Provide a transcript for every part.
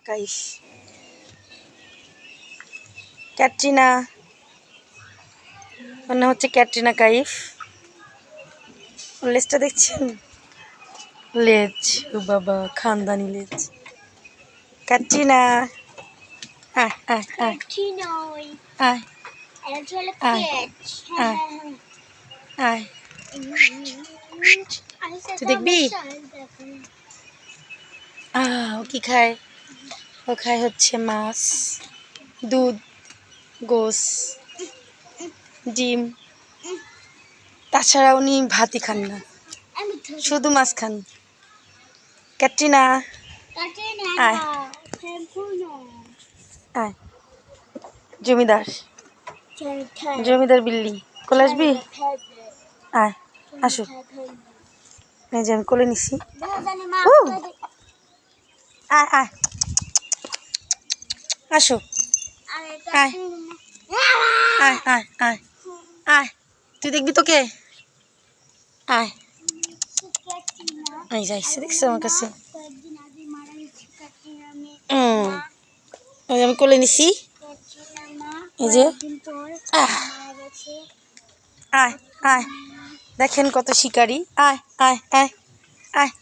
কাইফ ক্যাটরিনা মানে হচ্ছে ক্যাটরিনা কাইফ। লেজটা দেখছেন? লেজ, ও বাবা, খানদানি লেজ। ক্যাটরিনা আয় আয় আয় আয় আয় আয়। তুই দেখবি? ও কি খায়? ও খায় হচ্ছে মাছ, দুধ, গোস, ডিম। তাছাড়া উনি ভাতই খান না, শুধু মাছ খান। ক্যাটরিনা আয় আয়। জমিদার জমিদার বিল্লি, কোলে আসবি? আয়, আসো। এই যে আমি কোলে নিছি। আয় আয়, আসো। আয় আয় আয় আয় আয়। তুই দেখবি তোকে? আয়। এই যাইছে, দেখছো আমার কাছে? ওই আমি কোলে নিছি, এই যে। আয় আয়, দেখেন কত শিকারি। আয় আয় আয় আয়।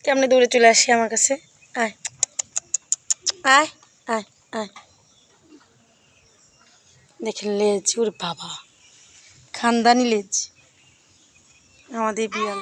কেমনে দৌড়ে চলে আসি আমার কাছে? আয় আয় আয় আয়। দেখেন লেজ, ওর বাবা, খানদানি লেজ আমাদের বিড়াল।